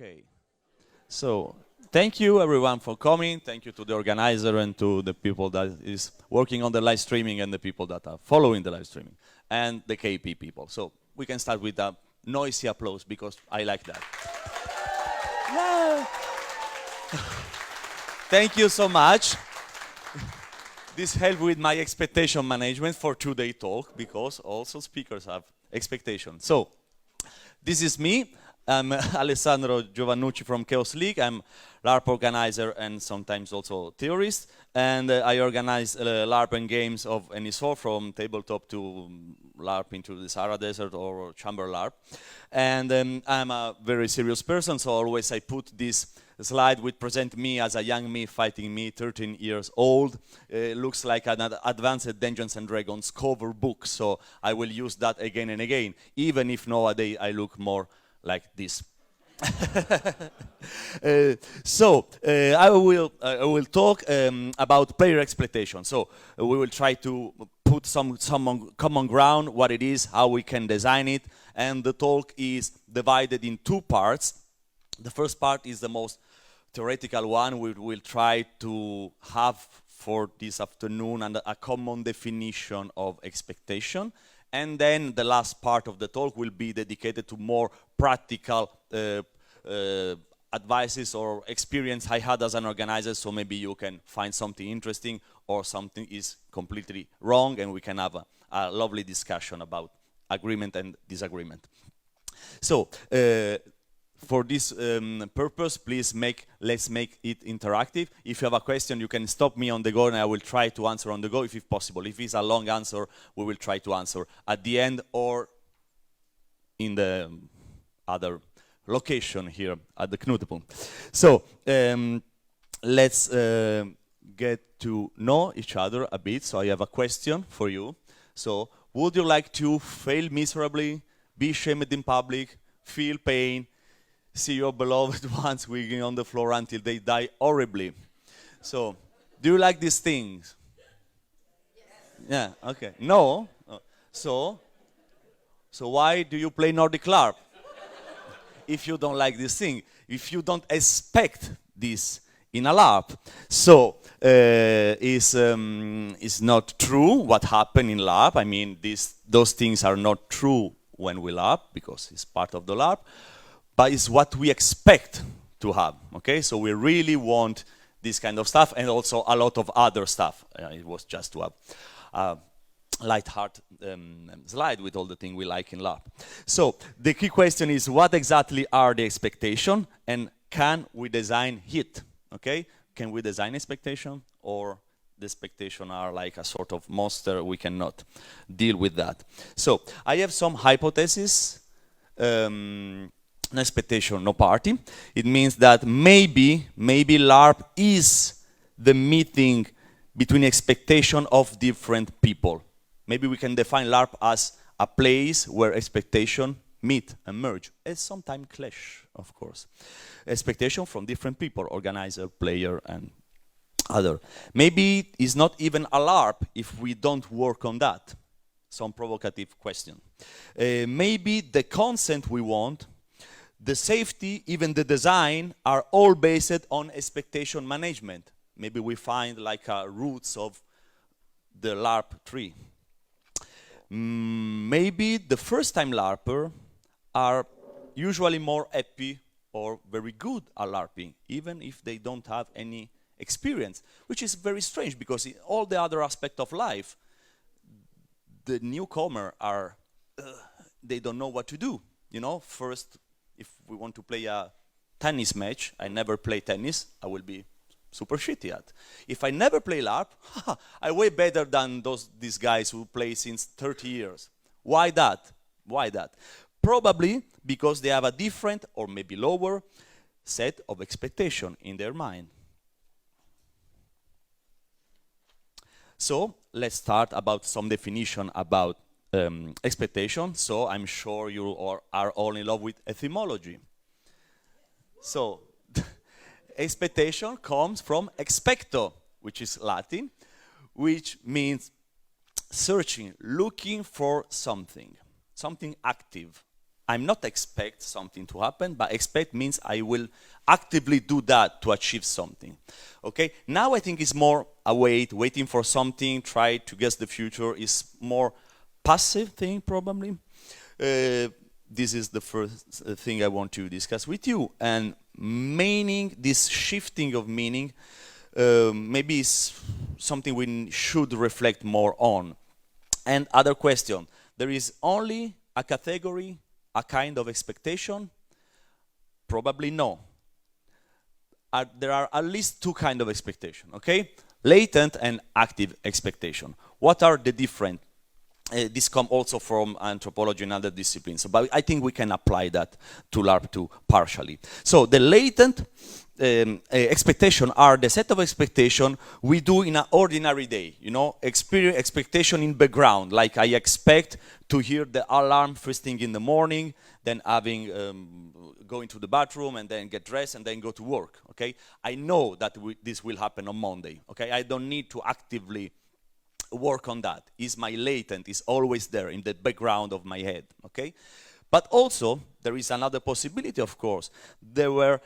Okay. So, thank you everyone for coming. Thank you to the organizer and to the people that is working on the live streaming and the people that are following the live streaming and the KP people. So, we can start with a noisy applause because I like that. Yeah. Thank you so much. This helped with my expectation management for today's talk because also speakers have expectations. So, this is me. I'm Alessandro Giovannucci from Chaos League. I'm LARP organizer and sometimes also theorist. And I organize LARP and games of any sort, from tabletop to LARP into the Sahara Desert or Chamber LARP. And I'm a very serious person, so always I put this slide which present me as a young me fighting me, 13 years old. Looks like an advanced Dungeons and Dragons cover book, so I will use that again and again, even if nowadays I look more like this. I will talk about player expectation. So we will try to put some common ground, what it is, how we can design it, and the talk is divided in two parts. The first part is the most theoretical one. We will try to have for this afternoon and a common definition of expectation. And then the last part of the talk will be dedicated to more practical advices or experience I had as an organizer, so maybe you can find something interesting or something is completely wrong, and we can have a lovely discussion about agreement and disagreement. So, for this purpose, please let's make it interactive. If you have a question, you can stop me on the go and I will try to answer on the go if possible. If it's a long answer, we will try to answer at the end or in the other location here at the Knutepunkt. So, let's get to know each other a bit. So I have a question for you. So, would you like to fail miserably, be shamed in public, feel pain, see your beloved ones wiggling on the floor until they die horribly? So, do you like these things? Yes. Yeah, okay. No? So why do you play Nordic LARP? If you don't like this thing, if you don't expect this in a LARP. So, it's not true what happened in LARP. I mean, those things are not true when we LARP because it's part of the LARP. But it's what we expect to have, okay? So we really want this kind of stuff and also a lot of other stuff. It was just to have a light-hearted slide with all the things we like in LARP. So the key question is, what exactly are the expectations and can we design it, okay? Can we design expectation, or the expectations are like a sort of monster, we cannot deal with that? So I have some hypotheses. No expectation, no party. It means that maybe LARP is the meeting between expectation of different people. Maybe we can define LARP as a place where expectation meet and merge, and sometimes clash, of course. Expectation from different people, organizer, player, and other. Maybe it's not even a LARP if we don't work on that. Some provocative question. Maybe the consent we want, the safety, even the design, are all based on expectation management. Maybe we find like roots of the LARP tree. Maybe the first-time LARPer are usually more happy or very good at LARPing, even if they don't have any experience, which is very strange because in all the other aspects of life, the newcomer are, they don't know what to do. You know, first, if we want to play a tennis match, I never play tennis, I will be super shitty at. If I never play LARP, I'm way better than these guys who play since 30 years. Why that? Why that? Probably because they have a different or maybe lower set of expectation in their mind. So let's start about some definition about expectation. So I'm sure you are all in love with etymology. So expectation comes from expecto, which is Latin, which means searching, looking for something active, I'm not expect something to happen, but expect means I will actively do that to achieve something. Okay, now I think it's more waiting for something, try to guess the future, is more passive thing probably. This is the first thing I want to discuss with you. And meaning, this shifting of meaning, maybe is something we should reflect more on. And other question, there is only a category, a kind of expectation? Probably no. There are at least two kinds of expectation, okay? Latent and active expectation. What are the different? This come also from anthropology and other disciplines, but I think we can apply that to LARP too, partially. So the latent expectation are the set of expectation we do in an ordinary day, you know, expectation in background, like I expect to hear the alarm first thing in the morning, then having going to the bathroom and then get dressed and then go to work, okay? I know that this will happen on Monday, okay? I don't need to actively work on that. Is my latent, is always there in the background of my head, okay? But also, there is another possibility, of course. There were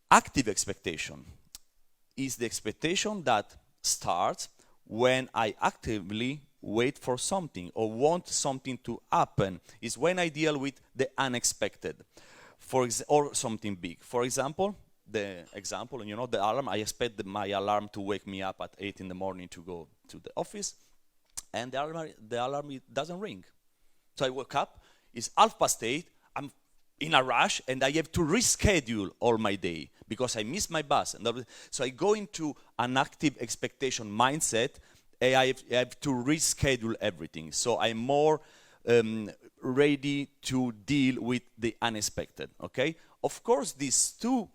active expectation. Is the expectation that starts when I actively wait for something or want something to happen. Is when I deal with the unexpected, or something big. For example, you know, the alarm. I expect my alarm to wake me up at 8 in the morning to go to the office, and the alarm doesn't ring. So I wake up, it's 8:30, I'm in a rush, and I have to reschedule all my day because I missed my bus. So I go into an active expectation mindset, and I have to reschedule everything. So I'm more ready to deal with the unexpected, okay? Of course, these two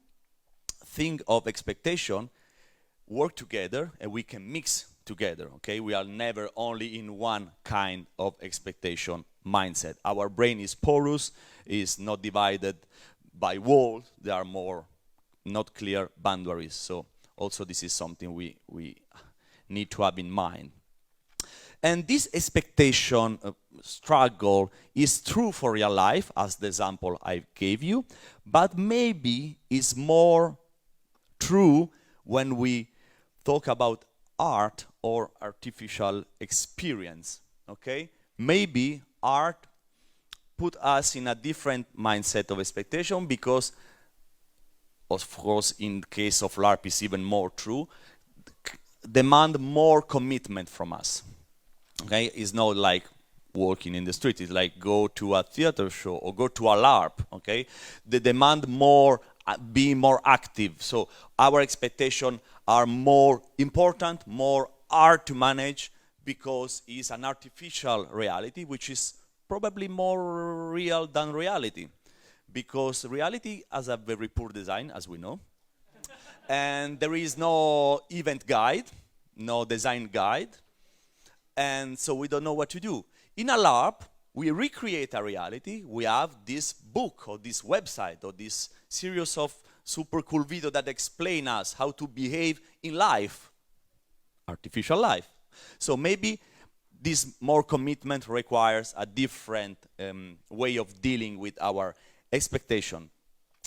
things of expectation work together, and we can mix together, okay? We are never only in one kind of expectation mindset. Our brain is porous, is not divided by walls. There are more not clear boundaries. So also this is something we need to have in mind. And this expectation struggle is true for real life, as the example I gave you, but maybe is more true when we talk about art or artificial experience, okay? Maybe art put us in a different mindset of expectation because, of course, in case of LARP is even more true, demand more commitment from us, okay? It's not like walking in the street, it's like go to a theater show or go to a LARP, okay? They demand more, be more active, so our expectations are more important, more hard to manage because it's an artificial reality which is probably more real than reality, because reality has a very poor design, as we know, and there is no event guide, no design guide, and so we don't know what to do. In a LARP, we recreate a reality. We have this book or this website or this series of super cool video that explain us how to behave in life, artificial life. So maybe this more commitment requires a different way of dealing with our expectation.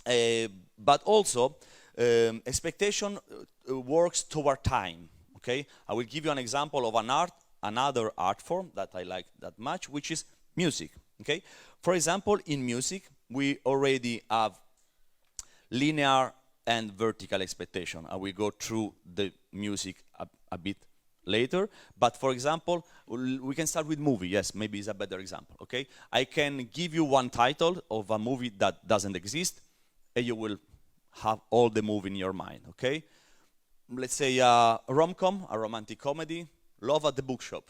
But also, expectation works toward time, okay? I will give you an example of another art form that I like that much, which is music, okay? For example, in music, we already have linear and vertical expectation. I will go through the music a bit later, but for example, we can start with movie. Yes, maybe it's a better example, okay? I can give you one title of a movie that doesn't exist, and you will have all the movie in your mind, okay? Let's say a rom-com, a romantic comedy, Love at the Bookshop.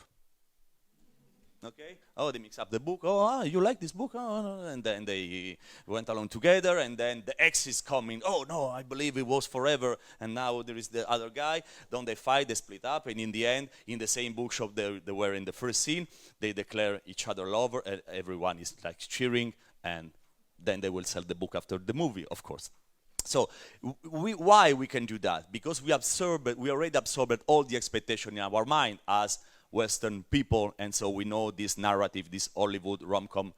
Okay? Oh, they mix up the book. Oh, you like this book? Oh, no. And then they went along together, and then the ex is coming. Oh, no, I believe it was forever, and now there is the other guy. Then they fight, they split up, and in the end, in the same bookshop they were in the first scene, they declare each other lover, and everyone is like cheering, and then they will sell the book after the movie, of course. So why we can do that? Because we already absorbed all the expectation in our mind as Western people, and so we know this narrative, this Hollywood rom-com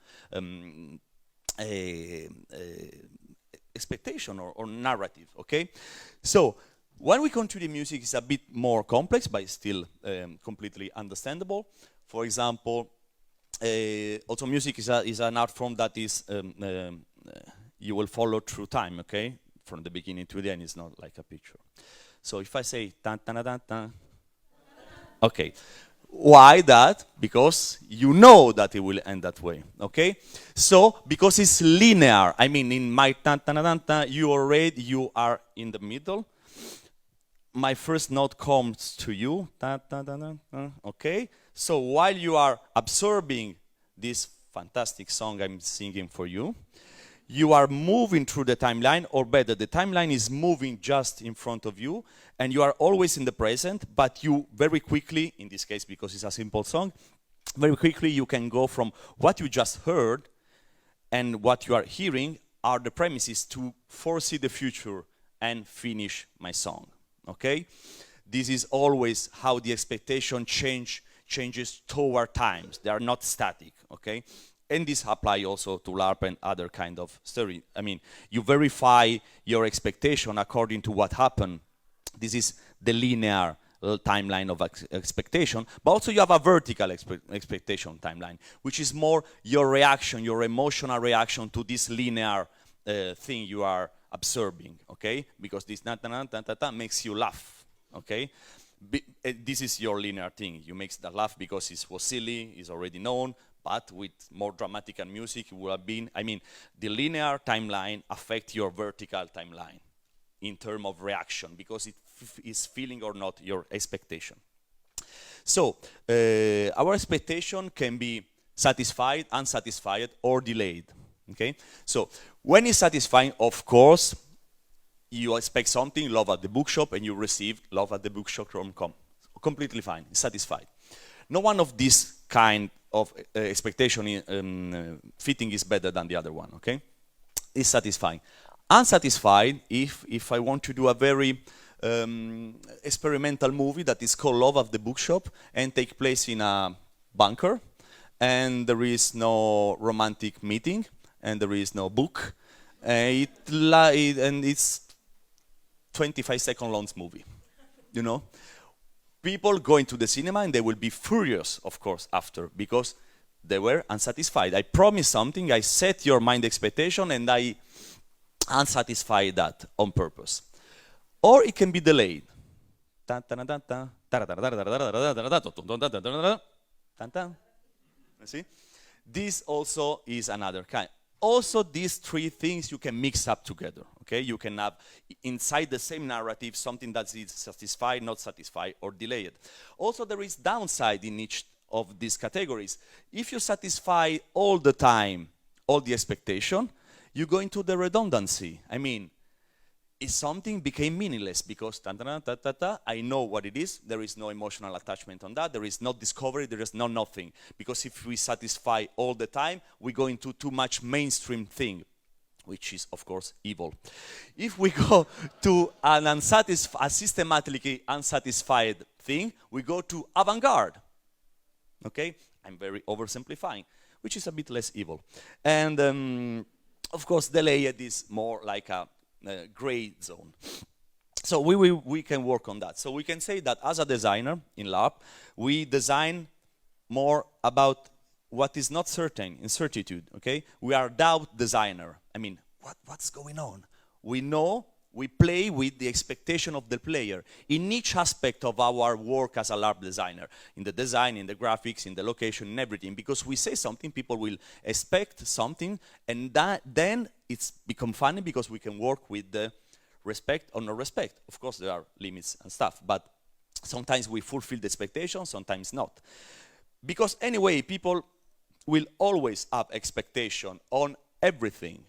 expectation or narrative, okay? So when we come to the music, it's a bit more complex, but it's still completely understandable. For example, also music is an art form that is you will follow through time, okay? From the beginning to the end, it's not like a picture. So if I say tan tan tan tan, okay. Why that? Because you know that it will end that way, okay? So, because it's linear, I mean, in my tan tan tan tan, you are in the middle. My first note comes to you, tan tan tan tan, okay? So, while you are absorbing this fantastic song I'm singing for you, you are moving through the timeline, or better, the timeline is moving just in front of you, and you are always in the present, but you very quickly, in this case because it's a simple song, very quickly you can go from what you just heard and what you are hearing are the premises to foresee the future and finish my song, okay? This is always how the expectation changes toward times. They are not static, okay? And this apply also to LARP and other kind of story. I mean, you verify your expectation according to what happened. This is the linear timeline of expectation, but also you have a vertical expectation timeline, which is more your reaction, your emotional reaction to this linear thing you are observing, okay? Because this makes you laugh, okay? This is your linear thing. You make that laugh because it was silly, it's already known, but with more dramatic and music, it would have been, I mean, the linear timeline affects your vertical timeline in terms of reaction, because it is feeling or not your expectation. So, our expectation can be satisfied, unsatisfied, or delayed, okay? So, when it's satisfying, of course, you expect something, love at the bookshop, and you receive love at the bookshop.com. Completely fine, satisfied. No one of these kind of expectation fitting is better than the other one, okay? It's satisfying. Unsatisfied if I want to do a very experimental movie that is called Love at the Bookshop and take place in a bunker, and there is no romantic meeting, and there is no book, and it's 25-second long movie, you know? People going to the cinema and they will be furious, of course, after, because they were unsatisfied. I promised something, I set your mind expectation, and I unsatisfied that on purpose. Or it can be delayed. See? This also is another kind. Also, these three things you can mix up together, okay? You can have inside the same narrative something that is satisfied, not satisfied, or delayed. Also, there is downside in each of these categories. If you satisfy all the time all the expectation, you go into the redundancy. I mean, if something became meaningless because I know what it is, there is no emotional attachment on that, there is no discovery, there is no nothing. Because if we satisfy all the time, we go into too much mainstream thing, which is, of course, evil. If we go to a systematically unsatisfied thing, we go to avant-garde. Okay? I'm very oversimplifying, which is a bit less evil. And, of course, delayed is more like a gray zone. So we can work on that. So we can say that as a designer in Larp, we design more about what is not certain, incertitude, okay? We are doubt designer. I mean, what's going on? We know, we play with the expectation of the player in each aspect of our work as a Larp designer, in the design, in the graphics, in the location, in everything, because we say something, people will expect something, and then it's become funny because we can work with the respect or no respect. Of course, there are limits and stuff, but sometimes we fulfill the expectation, sometimes not. Because anyway, people will always have expectation on everything.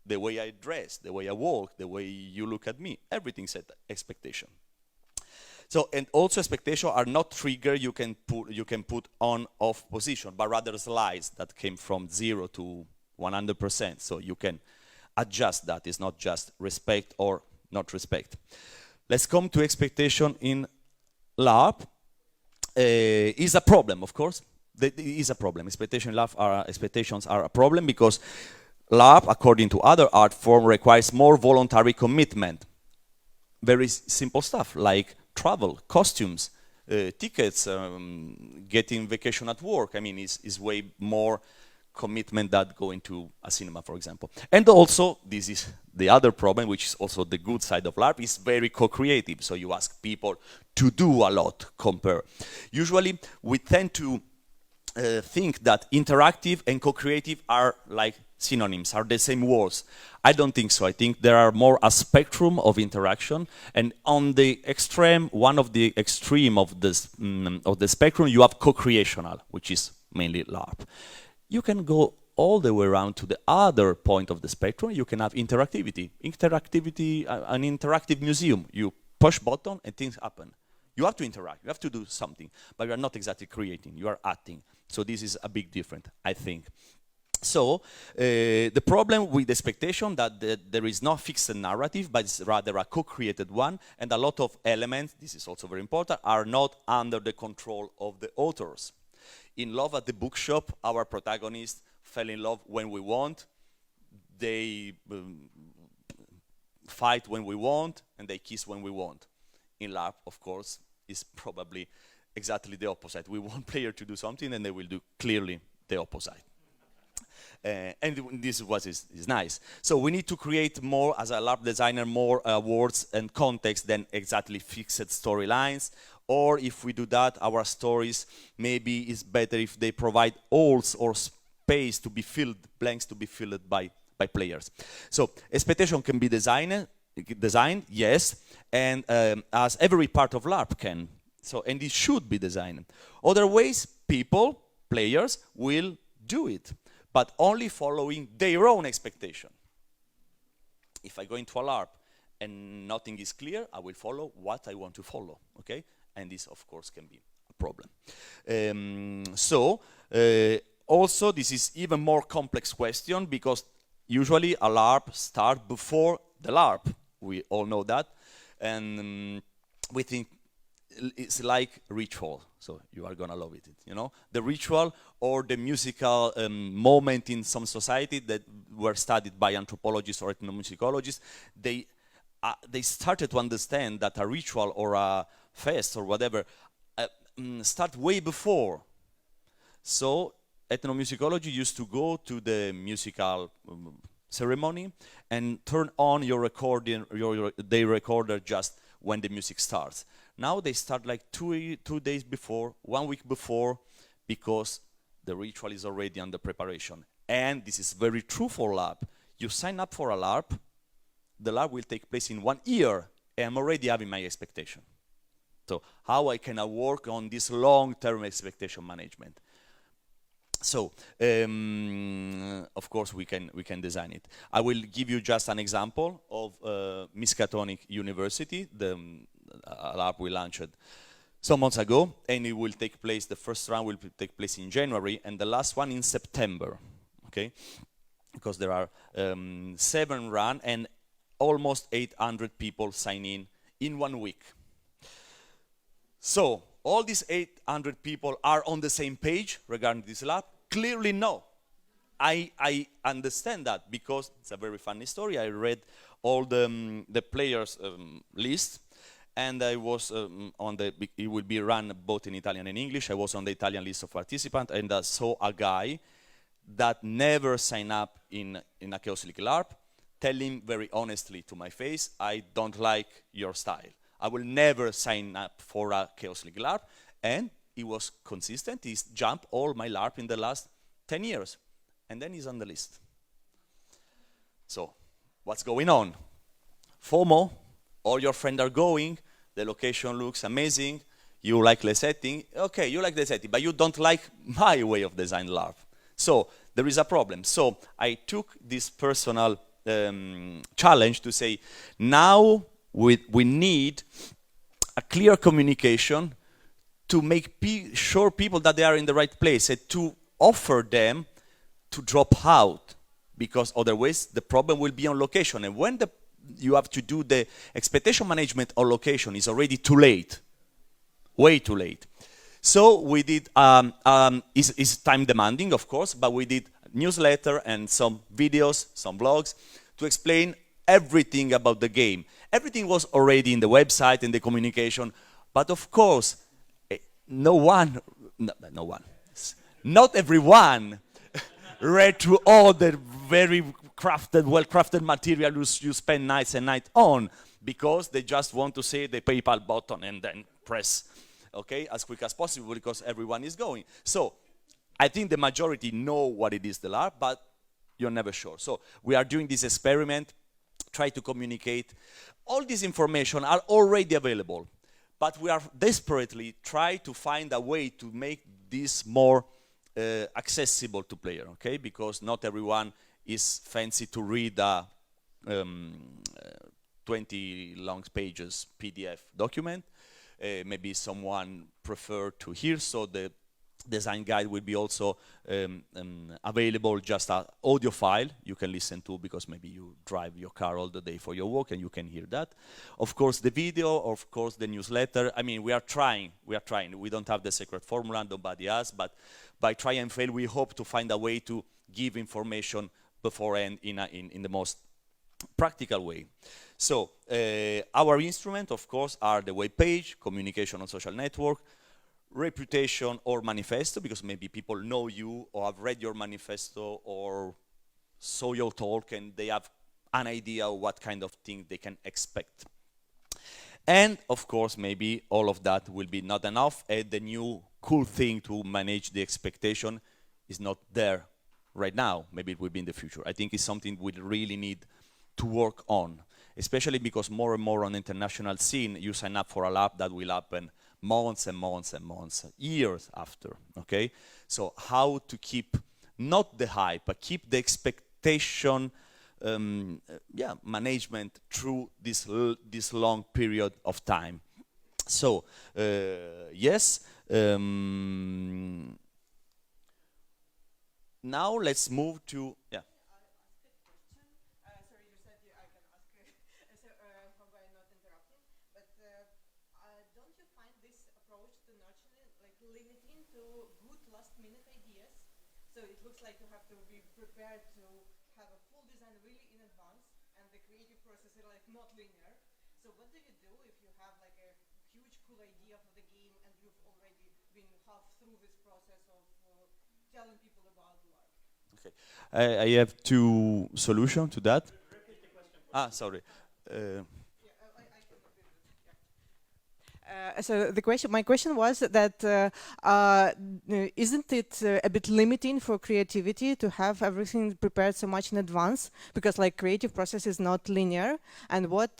The way I dress, the way I walk, the way you look at me, everything's expectation. So, and also expectations are not trigger you can put on off position, but rather slides that came from 0 to 100%. So you can adjust that. It's not just respect or not respect. Let's come to expectation in LARP. Is a problem, of course, It is a problem. Expectations are a problem because LARP, according to other art form, requires more voluntary commitment. Very simple stuff like travel, costumes, tickets, getting vacation at work. I mean, is way more commitment than going to a cinema, for example. And also, this is the other problem, which is also the good side of LARP, is very co-creative. So you ask people to do a lot, compare. Usually, we tend to think that interactive and co-creative are like synonyms, are the same words. I don't think so. I think there are more a spectrum of interaction, and on the extreme, one of the extreme of this of the spectrum, you have co-creational, which is mainly LARP. You can go all the way around to the other point of the spectrum. You can have interactivity. An interactive museum. You push button and things happen. You have to interact. You have to do something, but you are not exactly creating. You are acting. So this is a big difference, I think. So the problem with expectation that there is no fixed narrative, but it's rather a co-created one, and a lot of elements, this is also very important, are not under the control of the authors. In Love at the Bookshop, our protagonists fell in love when we want, they fight when we want, and they kiss when we want. In LARP, of course, is probably exactly the opposite. We want player to do something, and they will do clearly the opposite. And this is nice. So we need to create more, as a LARP designer, more words and context than exactly fixed storylines. Or if we do that, our stories maybe is better if they provide holes or space to be filled, blanks to be filled by players. So expectation can be designed, yes, and as every part of LARP can. So, and it should be designed. Other ways, people, players, will do it, but only following their own expectation. If I go into a LARP and nothing is clear, I will follow what I want to follow, okay? And this, of course, can be a problem. Also, this is even more complex question because usually a LARP starts before the LARP. We all know that. And we think it's like ritual, so you are gonna love it, you know? The ritual or the musical moment in some society that were studied by anthropologists or ethnomusicologists, they started to understand that a ritual or a fest or whatever start way before. So ethnomusicology used to go to the musical ceremony and turn on your recording, their recorder just when the music starts. Now they start like two days before, 1 week before, because the ritual is already under preparation. And this is very true for LARP. You sign up for a LARP, the LARP will take place in 1 year, and I'm already having my expectation. So how I can work on this long-term expectation management? So, of course, we can design it. I will give you just an example of Miskatonic University, the LARP we launched some months ago, and it will take place, the first round will take place in January, and the last one in September, okay? Because there are 7 runs, and almost 800 people sign in 1 week. So, all these 800 people are on the same page regarding this LARP? Clearly no. I understand that because it's a very funny story. I read all the players' list, and I was on the, it will be run both in Italian and English. I was on the Italian list of participants, and I saw a guy that never signed up in a Chaos League LARP, telling very honestly to my face, I don't like your style. I will never sign up for a Chaos League LARP, and he was consistent. He's jumped all my LARP in the last 10 years, and then he's on the list. So, what's going on? FOMO, all your friends are going, the location looks amazing, you like the setting, okay, you like the setting, but you don't like my way of design LARP. So, there is a problem. So, I took this personal challenge to say, now we need a clear communication to make sure people that they are in the right place and to offer them to drop out, because otherwise the problem will be on location. And when you have to do the expectation management on location, it's already too late, way too late. So we did, it's time demanding, of course, but we did newsletter and some videos, some blogs to explain everything about the game. Everything was already in the website and the communication, but of course, not everyone read through all the very crafted, well-crafted material you spend nights and nights on, because they just want to see the PayPal button and then press, okay, as quick as possible because everyone is going. So I think the majority know what it is, the LARP, but you're never sure. So we are doing this experiment, try to communicate. All this information are already available, but we are desperately trying to find a way to make this more accessible to player, okay? Because not everyone is fancy to read a 20 long pages PDF document. Maybe someone prefer to hear, so the design guide will be also available just an audio file you can listen to, because maybe you drive your car all the day for your work and you can hear that. Of course the video, of course the newsletter. I mean, we are trying. We don't have the secret formula, nobody has, but by try and fail we hope to find a way to give information beforehand in the most practical way. So our instrument, of course, are the web page, communication on social network, reputation or manifesto, because maybe people know you or have read your manifesto or saw your talk and they have an idea of what kind of thing they can expect. And of course, maybe all of that will be not enough, and the new cool thing to manage the expectation is not there right now. Maybe it will be in the future. I think it's something we really need to work on, especially because more and more on the international scene, you sign up for a lab that will happen months and months and months, years after, okay? So how to keep, not the hype, but keep the expectation management through this long period of time. So, yes. Now let's move to, yeah. So it looks like you have to be prepared to have a full design really in advance, and the creative process is like not linear. So what do you do if you have like a huge cool idea for the game and you've already been half through this process of telling people about LARP? Okay, I have two solutions to that. Repeat the question. Sorry. So my question was that isn't it a bit limiting for creativity to have everything prepared so much in advance? Because like creative process is not linear, and what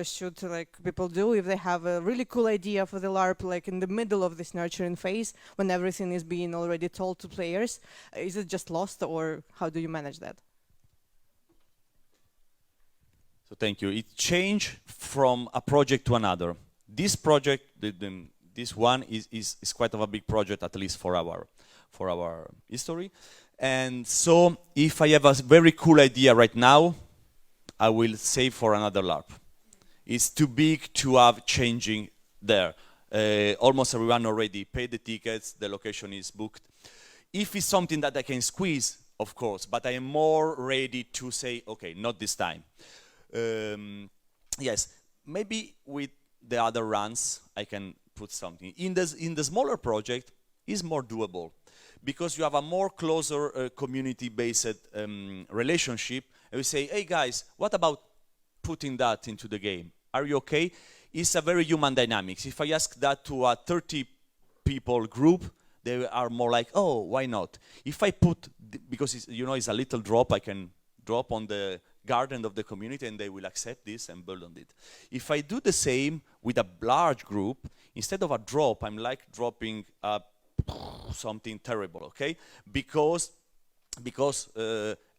should like people do if they have a really cool idea for the LARP, like in the middle of this nurturing phase when everything is being already told to players? Is it just lost, or how do you manage that? So thank you. It changed from a project to another. This project, this one is quite of a big project, at least for our history. And so if I have a very cool idea right now, I will save for another LARP. It's too big to have changing there. Almost everyone already paid the tickets, the location is booked. If it's something that I can squeeze, of course, but I am more ready to say, okay, not this time. Yes, maybe with the other runs I can put something. In the smaller project is more doable, because you have a more closer community-based relationship, and we say, hey guys, what about putting that into the game? Are you okay? It's a very human dynamics. If I ask that to a 30 people group, they are more like, oh, why not? If I put, because it's, you know, it's a little drop, I can drop on the garden of the community and they will accept this and build on it. If I do the same with a large group, instead of a drop, I'm like dropping something terrible, okay? Because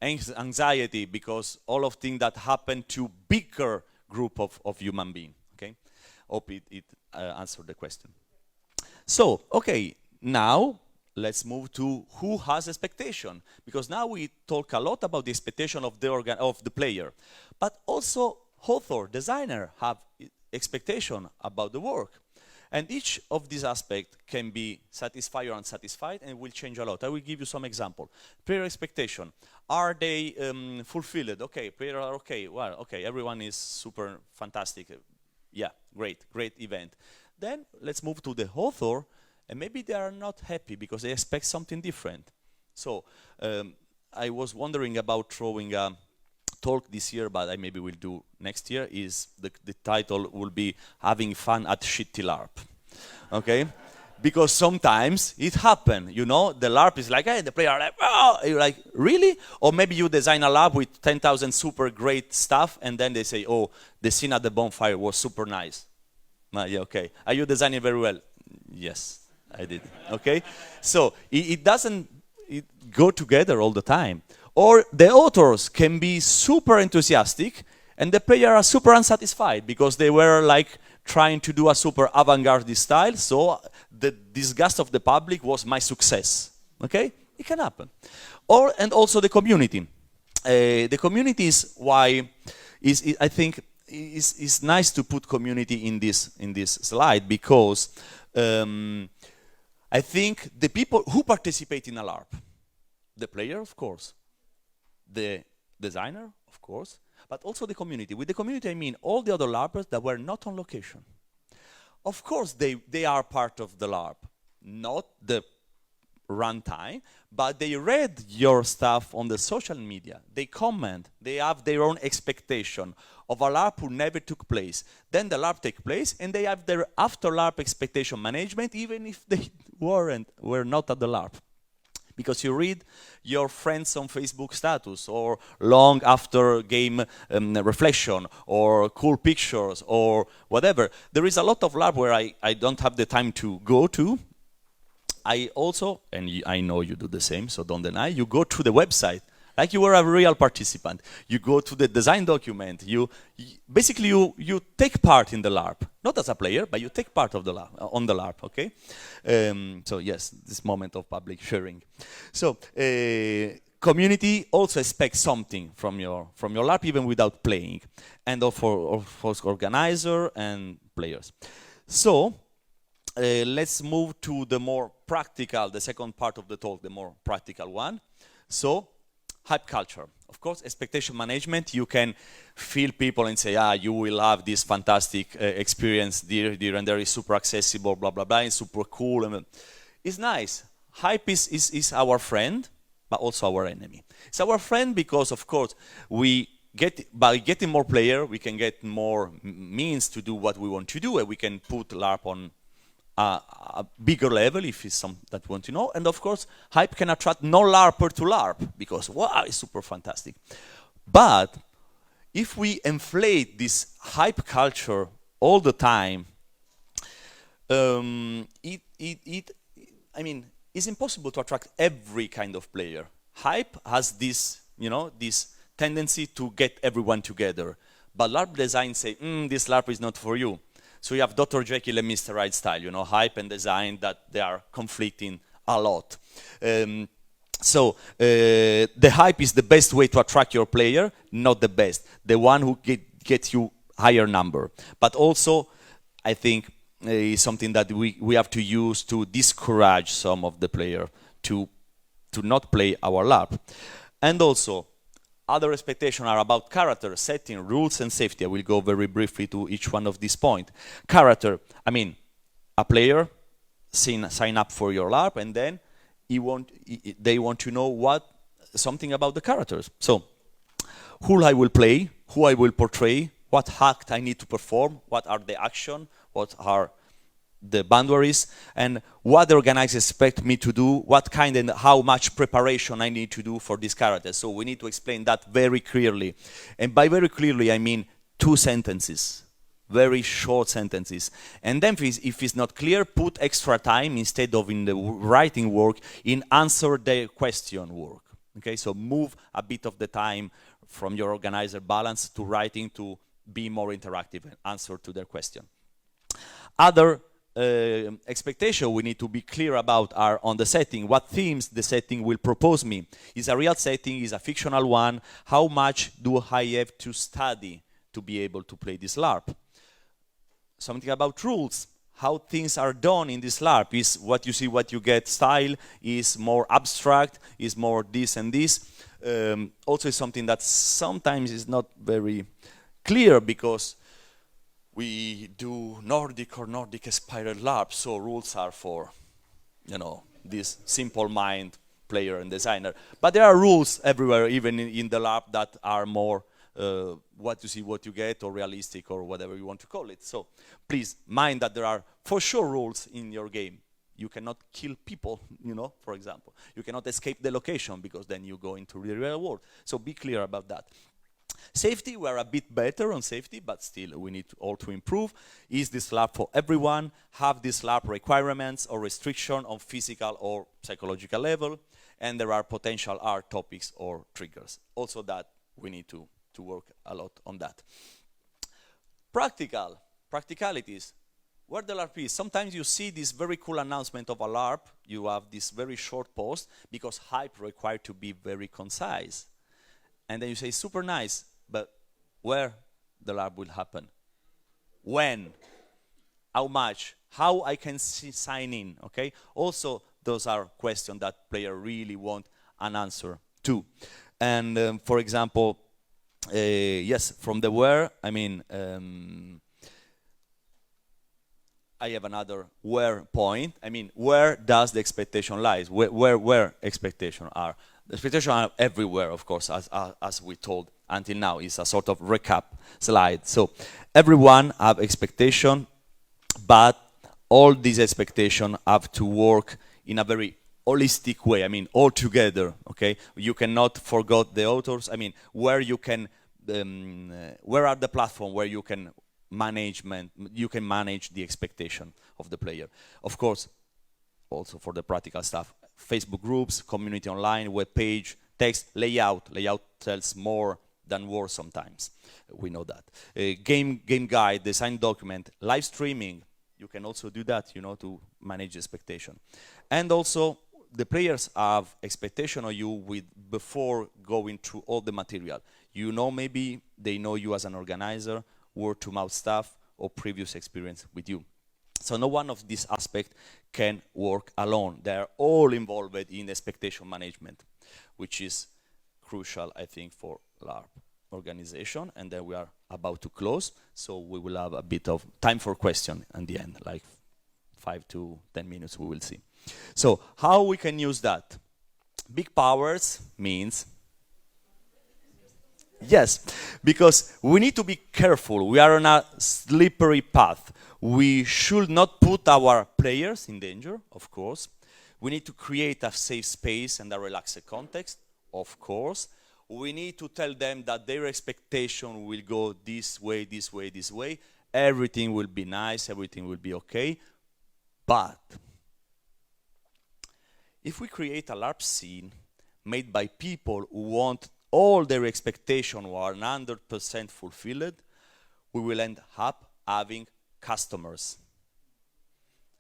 anxiety, because all of things that happen to bigger group of human beings, okay? Hope it answered the question. So, okay, now let's move to who has expectation, because now we talk a lot about the expectation of the player, but also author, designer have expectation about the work. And each of these aspects can be satisfied or unsatisfied, and will change a lot. I will give you some example. Player expectation. Are they fulfilled? Okay, players are okay. Well, okay, everyone is super fantastic. Yeah, great event. Then let's move to the author, and maybe they are not happy because they expect something different. So I was wondering about throwing a talk this year, but I maybe will do next year. Is the title will be "Having Fun at Shitty LARP," okay? Because sometimes it happens, you know, the LARP is like, hey, the player are like, oh, you're like, really? Or maybe you design a LARP with 10,000 super great stuff, and then they say, oh, the scene at the bonfire was super nice. Yeah, okay. Are you designing very well? Yes, I did. Okay, so it doesn't go together all the time. Or the authors can be super enthusiastic, and the player are super unsatisfied because they were like trying to do a super avant-garde style. So the disgust of the public was my success. Okay, it can happen. Or and also the community. The community is why I think is nice to put community in this slide, because I think the people who participate in a LARP, the player, of course, the designer, of course, but also the community. With the community, I mean all the other LARPers that were not on location. Of course, they are part of the LARP, not the runtime, but they read your stuff on the social media. They comment. They have their own expectation of a LARP who never took place. Then the LARP take place, and they have their after LARP expectation management, even if they were not at the LARP. Because you read your friends on Facebook status, or long after game reflection, or cool pictures, or whatever. There is a lot of LARP where I don't have the time to go to. I also, and I know you do the same, so don't deny, you go to the website like you were a real participant. You go to the design document. Basically you take part in the LARP, not as a player, but you take part of the LARP, on the LARP. Okay. So yes, this moment of public sharing. So community also expects something from your LARP, even without playing, and of course organizer and players. So let's move to the more practical, the second part of the talk, the more practical one. So hype culture. Of course, expectation management, you can feel people and say, you will have this fantastic experience there, and there is super accessible, blah, blah, blah, and super cool. And it's nice. Hype is our friend, but also our enemy. It's our friend because, of course, by getting more players, we can get more means to do what we want to do, and we can put LARP on a bigger level if it's something that we want to know. And of course, hype can attract non-LARPer to LARP because, wow, it's super fantastic. But if we inflate this hype culture all the time, I mean, it's impossible to attract every kind of player. Hype has this, this tendency to get everyone together. But LARP design say, this LARP is not for you. So you have Dr. Jekyll and Mr. Hyde style, hype and design, that they are conflicting a lot. So the hype is the best way to attract your player, not the best. The one who gets you higher number. But also, I think is something that we have to use to discourage some of the player to not play our LARP. And also, other expectations are about character, setting, rules, and safety. I will go very briefly to each one of these points. Character, I mean, a player sign up for your LARP, and then they want to know something about the characters. So, who I will play, who I will portray, what act I need to perform, what are the action, what are the boundaries, and what the organizers expect me to do, what kind and how much preparation I need to do for this character. So we need to explain that very clearly. And by very clearly, I mean 2 sentences, very short sentences. And then if it's not clear, put extra time instead of in the writing work, in answer the question work. Okay, so move a bit of the time from your organizer balance to writing to be more interactive and answer to their question. Other expectation we need to be clear about are on the setting. What themes the setting will propose me? Is a real setting? Is a fictional one? How much do I have to study to be able to play this LARP? Something about rules. how things are done in this LARP. Is what you see, what you get style, is more abstract, is more this and this. Also is something that sometimes is not very clear because we do Nordic or Nordic inspired LARP, so rules are for, this simple mind player and designer. But there are rules everywhere, even in the LARP, that are more what you see, what you get, or realistic, or whatever you want to call it. So please mind that there are for sure rules in your game. You cannot kill people, for example. You cannot escape the location because then you go into the real world. So be clear about that. Safety, we're a bit better on safety, but still we need all to improve. Is this LARP for everyone? Have this LARP requirements or restriction on physical or psychological level? And there are potential art topics or triggers. Also that we need to work a lot on that. Practicalities. Where the LARP is. Sometimes you see this very cool announcement of a LARP. You have this very short post because hype required to be very concise. And then you say, super nice, but where the LARP will happen? When? How much? How I can sign in, okay? Also, those are questions that player really want an answer to. And for example, yes, from the where, I have another where point. Where does the expectation lies? Where expectations are? The expectations are everywhere, of course, as we told until now. It's a sort of recap slide. So everyone have expectation, but all these expectations have to work in a very holistic way. All together. Okay, you cannot forget the authors. Where you can, where are the platform where you can manage the expectation of the player. Of course, also for the practical stuff. Facebook groups, community online, web page, text, layout. Layout tells more than words sometimes. We know that. Game guide, design document, live streaming. You can also do that, to manage expectation. And also, the players have expectation of you before going through all the material. Maybe they know you as an organizer, word-to-mouth stuff, or previous experience with you. So no one of these aspects can work alone. They are all involved in expectation management, which is crucial, I think, for LARP organization. And then we are about to close, so we will have a bit of time for question at the end, like 5 to 10 minutes, we will see. So how we can use that? Big powers means yes, because we need to be careful. We are on a slippery path. We should not put our players in danger, of course. We need to create a safe space and a relaxed context, of course. We need to tell them that their expectation will go this way, this way, this way. Everything will be nice, everything will be okay. But if we create a LARP scene made by people who want all their expectations are 100% fulfilled, we will end up having customers.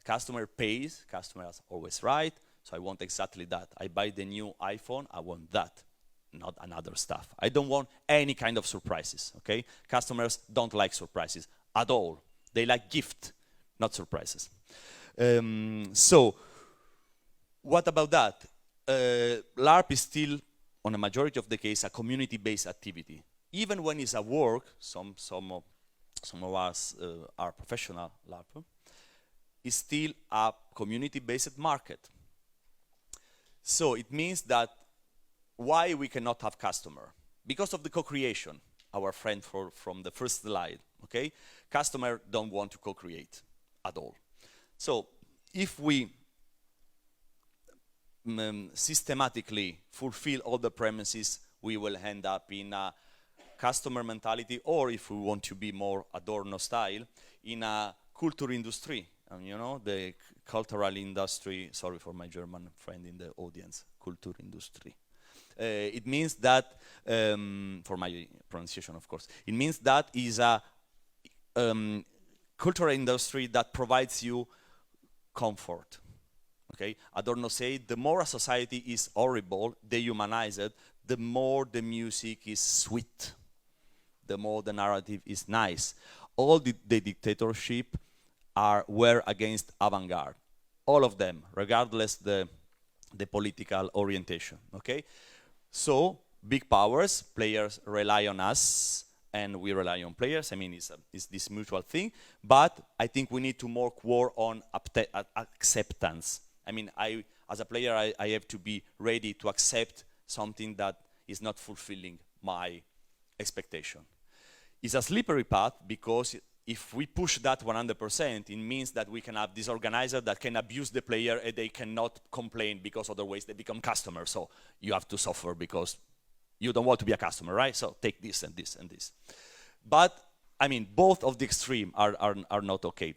Customer pays, customer is always right, so I want exactly that. I buy the new iPhone, I want that, not another stuff. I don't want any kind of surprises, okay? Customers don't like surprises at all. They like gift, not surprises. So, what about that? LARP is still, on a majority of the case, a community-based activity. Even when it's a work, some of us are professional LARP, it's still a community-based market. So it means that why we cannot have customer? Because of the co-creation, our friend from the first slide, okay? Customer don't want to co-create at all. So if we systematically fulfill all the premises, we will end up in a customer mentality, or if we want to be more Adorno style, in a culture industry. The cultural industry, sorry for my German friend in the audience, culture industry. It means that, for my pronunciation of course, it means that is a cultural industry that provides you comfort. Okay, Adorno said, the more a society is horrible, dehumanized, the more the music is sweet, the more the narrative is nice. All the dictatorship were against avant-garde. All of them, regardless the political orientation, okay? So, big powers, players rely on us, and we rely on players. I mean, it's this mutual thing, but I think we need to more work on acceptance. I mean, as a player, I have to be ready to accept something that is not fulfilling my expectation. It's a slippery path because if we push that 100%, it means that we can have this organizer that can abuse the player and they cannot complain because otherwise they become customers. So you have to suffer because you don't want to be a customer, right? So take this and this and this. But, I mean, both of the extreme are not okay.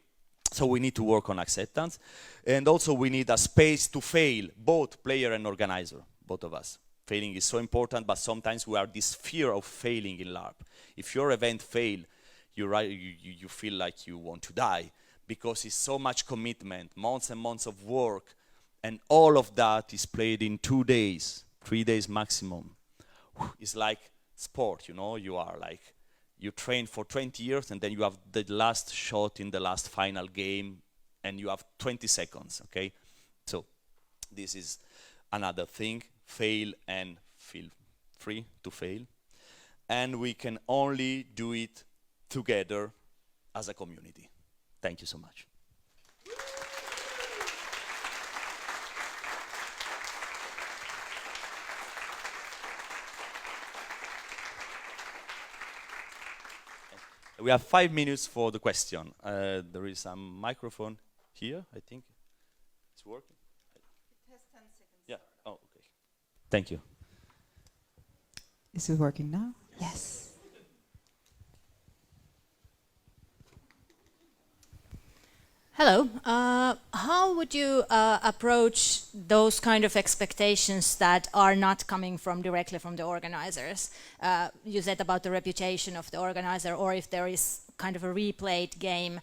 So we need to work on acceptance. And also we need a space to fail, both player and organizer, both of us. Failing is so important, but sometimes we have this fear of failing in LARP. If your event fails, you feel like you want to die because it's so much commitment, months and months of work, and all of that is played in 2 days, 3 days maximum. It's like sport, you know, you train for 20 years and then you have the last shot in the last final game and you have 20 seconds, okay? So this is another thing, fail and feel free to fail. And we can only do it together as a community. Thank you so much. We have 5 minutes for the question. There is a microphone here, I think. It's working? It has 10 seconds. Yeah, oh, okay. Thank you. Is it working now? Yes. Hello. How would you approach those kind of expectations that are not coming directly from the organizers? You said about the reputation of the organizer, or if there is kind of a replayed game,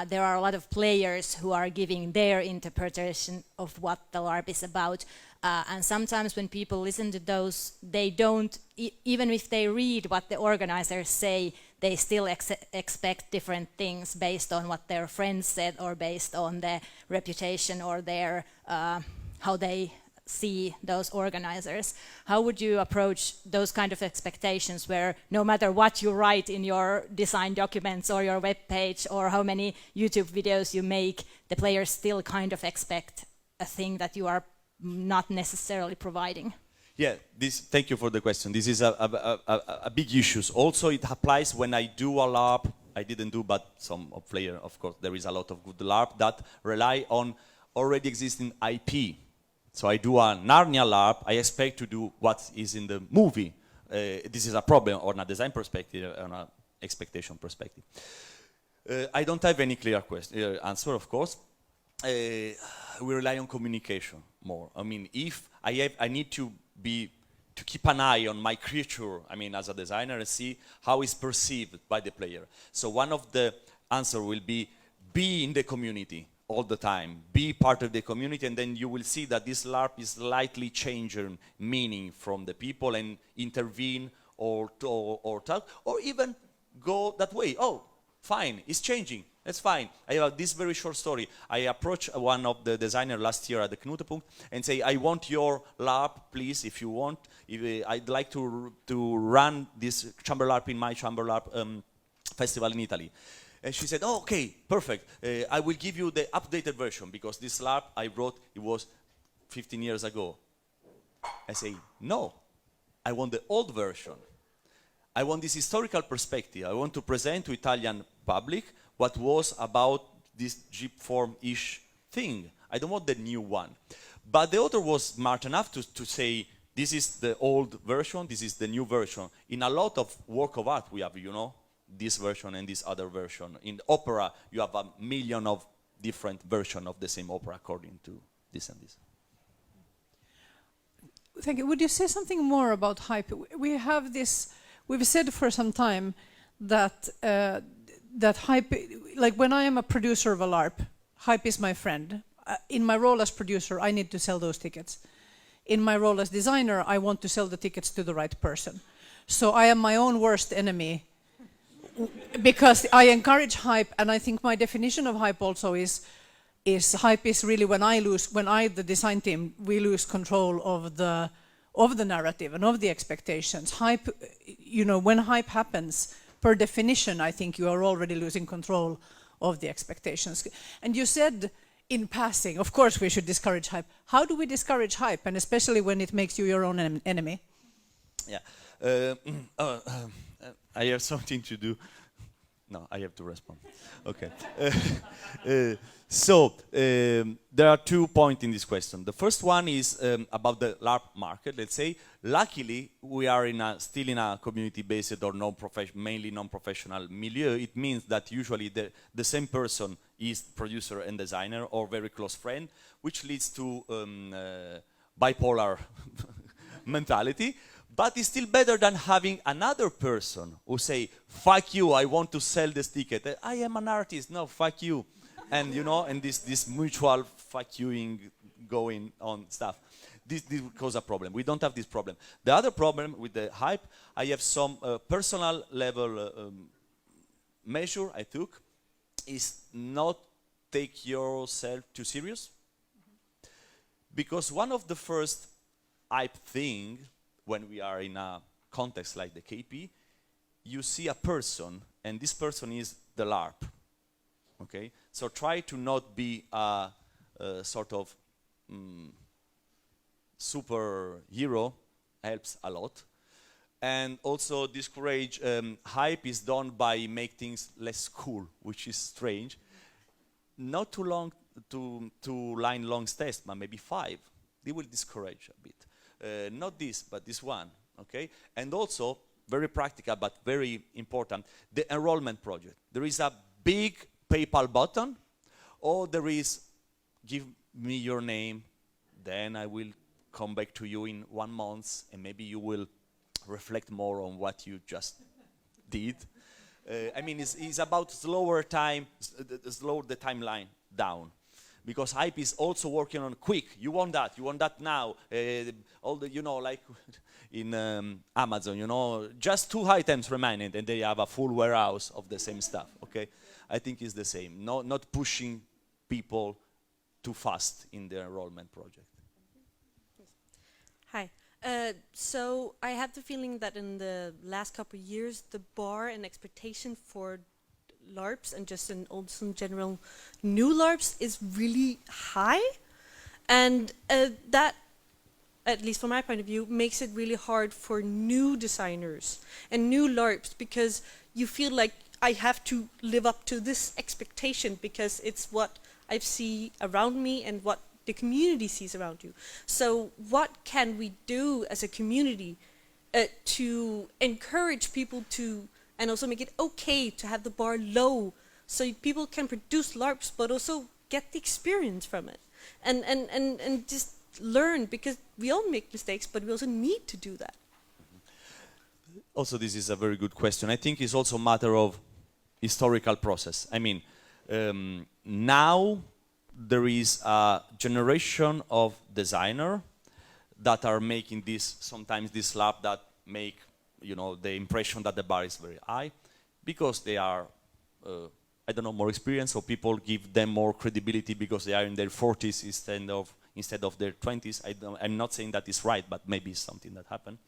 there are a lot of players who are giving their interpretation of what the LARP is about. And sometimes when people listen to those, they don't, even if they read what the organizers say, they still expect different things based on what their friends said or based on their reputation or their how they see those organizers. How would you approach those kind of expectations where no matter what you write in your design documents or your web page or how many YouTube videos you make, the players still kind of expect a thing that you are not necessarily providing? Yeah, thank you for the question. This is a big issue. Also, it applies when I do a LARP. I didn't do, but some player, of course, there is a lot of good LARP that rely on already existing IP. So I do a Narnia LARP. I expect to do what is in the movie. This is a problem on a design perspective, on an expectation perspective. I don't have any clear answer, of course. We rely on communication more. I mean, if I need to keep an eye on my creature, I mean, as a designer, and see how it's perceived by the player. So one of the answer will be in the community all the time, be part of the community, and then you will see that this LARP is slightly changing meaning from the people and intervene or talk, or even go that way. Oh, fine, it's changing. That's fine. I have this very short story. I approached one of the designers last year at the Knutepunkt and say, I want your LARP, please, if you want. I'd like to run this Chamber LARP in my Chamber LARP festival in Italy. And she said, oh, okay, perfect. I will give you the updated version because this LARP I wrote, it was 15 years ago. I say, no, I want the old version. I want this historical perspective. I want to present to Italian public what was about this Jeep form-ish thing. I don't want the new one. But the author was smart enough to say, this is the old version, this is the new version. In a lot of work of art we have, you know, this version and this other version. In opera, you have 1 million of different versions of the same opera according to this and this. Thank you. Would you say something more about hype? We have this, we've said for some time that that hype, like when I am a producer of a LARP, hype is my friend. In my role as producer, I need to sell those tickets. In my role as designer, I want to sell the tickets to the right person. So I am my own worst enemy because I encourage hype, and I think my definition of hype also is hype is really when the design team, we lose control of the narrative and of the expectations. Hype, when hype happens, per definition, I think you are already losing control of the expectations. And you said in passing, of course we should discourage hype. How do we discourage hype, and especially when it makes you your own enemy? Yeah. I have something to do. No, I have to respond. Okay. So there are 2 points in this question. The first one is about the LARP market. Let's say, luckily, we are still in a community-based or mainly non-professional milieu. It means that usually the same person is producer and designer or very close friend, which leads to bipolar mentality. But it's still better than having another person who say, fuck you, I want to sell this ticket. I am an artist, no, fuck you. And and this mutual fuck youing going on stuff. This cause a problem. We don't have this problem. The other problem with the hype, I have some personal level measure I took, is not take yourself too serious. Because one of the first hype thing, when we are in a context like the KP, you see a person, and this person is the LARP. Okay, so try to not be a sort of superhero, helps a lot. And also discourage hype is done by make things less cool, which is strange. Not too long, to line long test, but maybe 5. They will discourage a bit. Not this, but this one, okay? And also, very practical, but very important, the enrollment project. There is a big PayPal button, or there is, give me your name, then I will come back to you in 1 month, and maybe you will reflect more on what you just did. I mean, it's about slow the timeline down. Because hype is also working on quick. You want that now. All the, like in Amazon, just 2 items remaining, and they have a full warehouse of the same stuff. Okay, I think it's the same. Not pushing people too fast in the enrollment project. Hi. So I have the feeling that in the last couple of years, the bar and expectation for LARPs and just also in general new LARPs is really high, and that, at least from my point of view, makes it really hard for new designers and new LARPs, because you feel like I have to live up to this expectation because it's what I see around me and what the community sees around you. So what can we do as a community to encourage people to, and also make it okay to have the bar low, so people can produce LARPs but also get the experience from it, and just learn, because we all make mistakes, but we also need to do that. Also, this is a very good question. I think it's also a matter of historical process. I mean, now there is a generation of designers that are making sometimes this LARP that make the impression that the bar is very high, because they are, I don't know, more experienced, so people give them more credibility because they are in their 40s instead of their 20s. I'm not saying that is right, but maybe it's something that happened.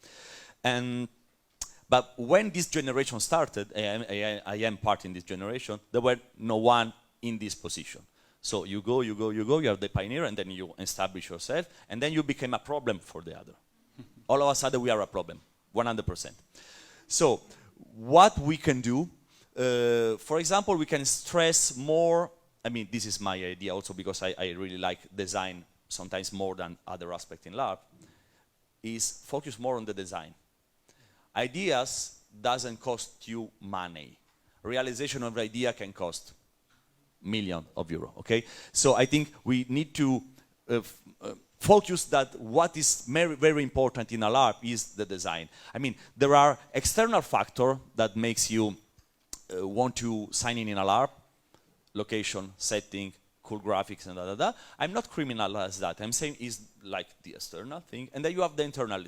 But when this generation started, I am part in this generation, there were no one in this position. So you go, you are the pioneer, and then you establish yourself, and then you became a problem for the other. All of a sudden we are a problem. 100%. So what we can do, for example, we can stress more, I mean, this is my idea also, because I really like design sometimes more than other aspects in LARP, is focus more on the design. Ideas doesn't cost you money. Realization of idea can cost millions of euros, okay? So I think we need to focus that what is very, very important in a LARP is the design. I mean, there are external factors that makes you want to sign in a LARP, location, setting, cool graphics, and da. I'm not criminalize that. I'm saying is like the external thing, and then you have the internal,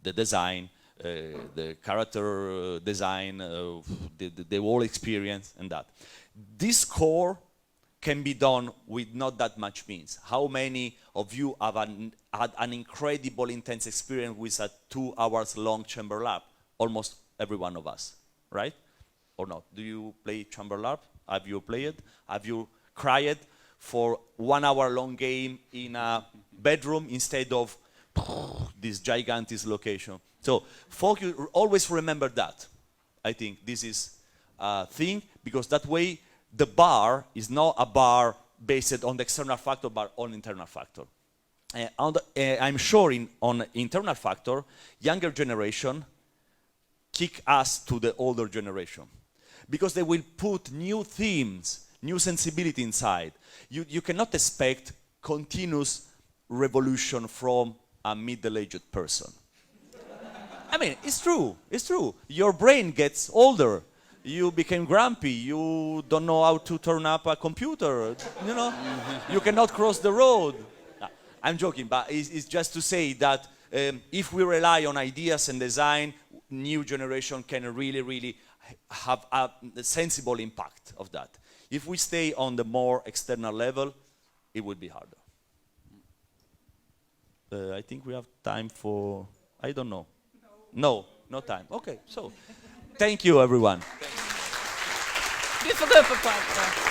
the design, the character design, the whole experience, and that. This core can be done with not that much means. How many of you have had an incredible, intense experience with a 2 hours long chamber LARP? Almost every one of us, right? Or not? Do you play chamber LARP? Have you played? Have you cried for 1 hour long game in a bedroom instead of this gigantic location? So focus, always remember that. I think this is a thing, because that way the bar is not a bar based on the external factor, but on internal factor. I'm sure on internal factor, younger generation kick us to the older generation, because they will put new themes, new sensibility inside. You cannot expect continuous revolution from a middle-aged person. I mean, it's true, it's true. Your brain gets older. You became grumpy, you don't know how to turn up a computer, you know? You cannot cross the road. No, I'm joking, but it's just to say that if we rely on ideas and design, new generation can really, really have a sensible impact of that. If we stay on the more external level, it would be harder. I think we have time for, I don't know. No, no time. Okay, so thank you, everyone. Du får gå upp och prata.